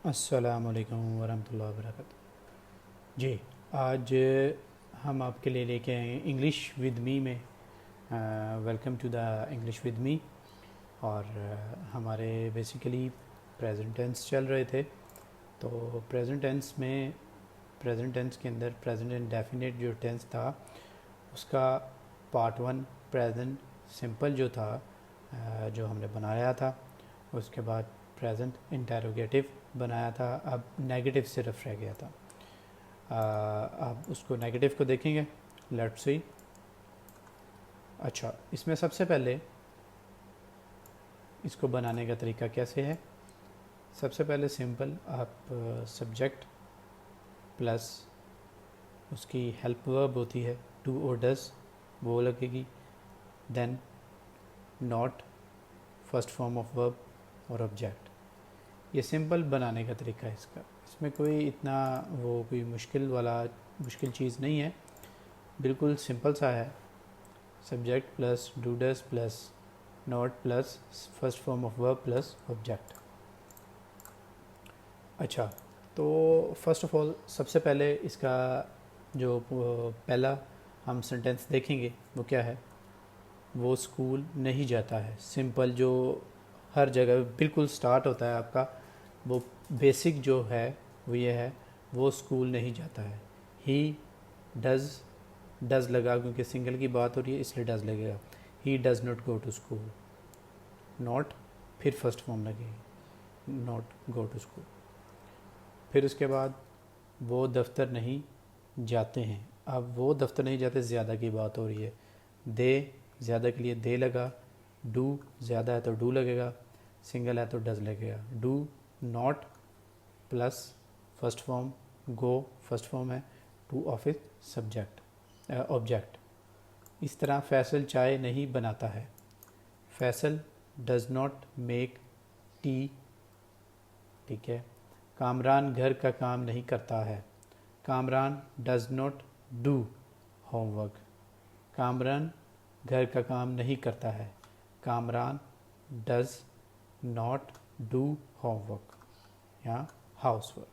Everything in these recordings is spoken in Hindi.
अस्सलामुअलैकुम वरहमतुल्लाहि वबरकातुहू। जी, आज हम आपके लिए लेके आए हैं इंग्लिश विद मी में। Welcome to the English with me. और हमारे बेसिकली प्रेजेंट टेंस चल रहे थे। तो प्रेजेंट टेंस में प्रेजेंट टेंस के अंदर प्रेजेंट इंडेफिनिट जो टेंस था उसका पार्ट वन प्रेजेंट सिंपल जो था, जो हमने बनाया था। उसके बाद प्रेजेंट इंटेरोगेटिव बनाया था। अब नेगेटिव सिर्फ रह गया था। अब उसको नेगेटिव को देखेंगे। Let's see. अच्छा, इसमें सबसे पहले इसको बनाने का तरीका कैसे है। सबसे पहले सिंपल आप सब्जेक्ट प्लस उसकी हेल्प वर्ब होती है डू और डज, वो लगेगी। Then not, first form of verb और ऑब्जेक्ट। ये सिंपल बनाने का तरीका है इसका। इसमें कोई इतना वो कोई मुश्किल चीज़ नहीं है, बिल्कुल सिंपल सा है। Subject plus do does plus not plus first form of verb plus object. अच्छा, तो फर्स्ट ऑफ ऑल सबसे पहले इसका जो पहला हम सेंटेंस देखेंगे वो क्या है। वो स्कूल नहीं जाता है। सिंपल जो हर जगह बिल्कुल स्टार्ट होता है आपका, वो बेसिक जो है वो ये है, वो स्कूल नहीं जाता है। ही डज़, डज़ लगा क्योंकि सिंगल की बात हो रही है इसलिए डज़ लगेगा। He does not go to school. Not, फिर फर्स्ट फॉर्म लगेगी, नॉट गो टू स्कूल। फिर उसके बाद वो दफ्तर नहीं जाते हैं। अब वो दफ्तर नहीं जाते, ज़्यादा की बात हो रही है। दे, ज़्यादा के लिए दे लगा। डू, ज़्यादा है तो डू लगेगा। सिंगल है तो डज लगेगा। Do not plus first form, go first form है, टू ऑफिस सब्जेक्ट ऑब्जेक्ट। इस तरह फैसल चाय नहीं बनाता है। Faisal does not make tea. ठीक है। कामरान घर का काम नहीं करता है। Kamran does not do homework. Kamran घर का काम नहीं करता है। Kamran does not do homework या हाउस वर्क।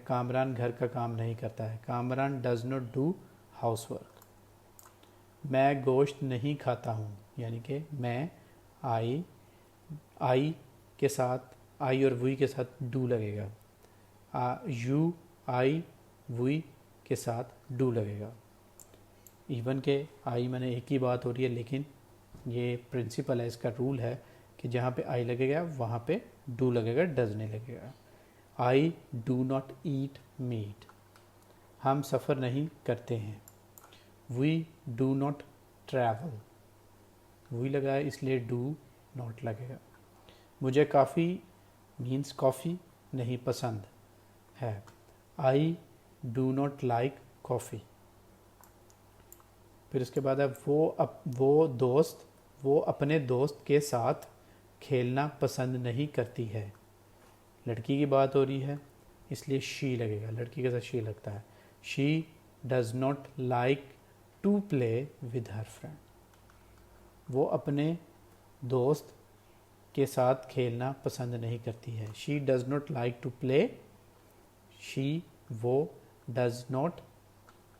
कामरान घर का काम नहीं करता है। Kamran does not do house work. मैं गोश्त नहीं खाता हूँ, यानी कि मैं, आई के साथ, आई और वी के साथ डू लगेगा। यू, आई, वी के साथ डू लगेगा। इवन के आई मैंने एक ही बात हो रही है, लेकिन ये प्रिंसिपल है, इसका रूल है कि जहाँ पे आई लगेगा वहाँ पे डू लगेगा, डज नहीं लगेगा। I do not eat meat. हम सफ़र नहीं करते हैं। We do not travel. We लगा है इसलिए डू नॉट लगेगा। मुझे काफ़ी मीन्स कॉफ़ी नहीं पसंद है। I do not like coffee. फिर उसके बाद है वो अपने दोस्त के साथ खेलना पसंद नहीं करती है। लड़की की बात हो रही है इसलिए शी लगेगा, लड़की के साथ शी लगता है। She does not like to play with her friend. वो अपने दोस्त के साथ खेलना पसंद नहीं करती है। She does not like to play. She, वो, डज नॉट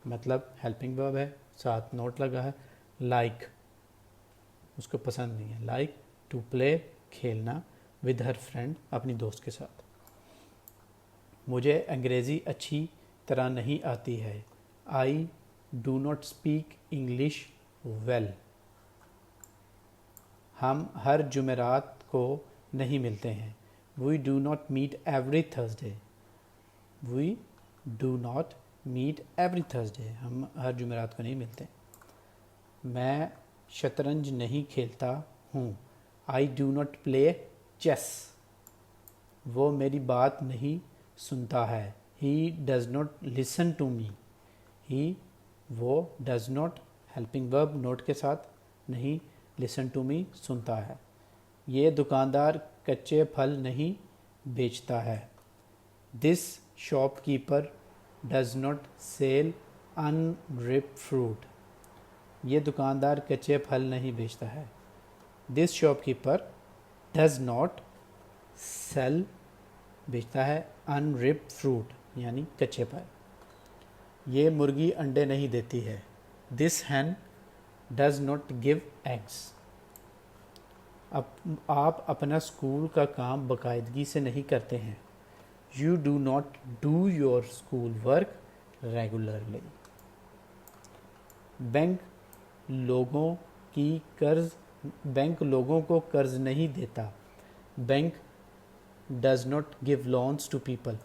मतलब हेल्पिंग वर्ब है, साथ नोट लगा है। लाइक, उसको पसंद नहीं है। लाइक टू प्ले, खेलना, विद हर फ्रेंड, अपनी दोस्त के साथ। मुझे अंग्रेज़ी अच्छी तरह नहीं आती है। I do not speak English well. हम हर जुमेरात को नहीं मिलते हैं। We do not meet every Thursday. We do not meet every Thursday, हम हर जुमेरात को नहीं मिलते। मैं शतरंज नहीं खेलता हूँ। I do not play chess. वो मेरी बात नहीं सुनता है। He does not listen to me. He, वो, does not helping verb not के साथ, नहीं, लिसन टू मी सुनता है। ये दुकानदार कच्चे फल नहीं बेचता है। This shopkeeper does not sell unripe fruit. ये दुकानदार कच्चे फल नहीं बेचता है। This shopkeeper does not sell बेचता है अनरिप्ड फ्रूट यानी कच्चे फल। ये मुर्गी अंडे नहीं देती है। This hen does not give eggs. आप अपना स्कूल का काम बाकायदगी से नहीं करते हैं। You do not do your school work regularly. Bank लोगों की कर्ज बैंक लोगों को कर्ज नहीं देता। Bank does not give loans to people.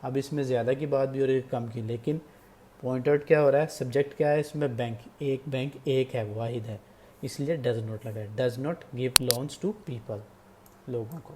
अब इसमें ज़्यादा की बात भी हो रही है कम की, लेकिन पॉइंट आउट क्या हो रहा है, सब्जेक्ट क्या है इसमें, बैंक एक है, वाहिद है, इसलिए डज नॉट लगा है। Does not give loans to people, लोगों को।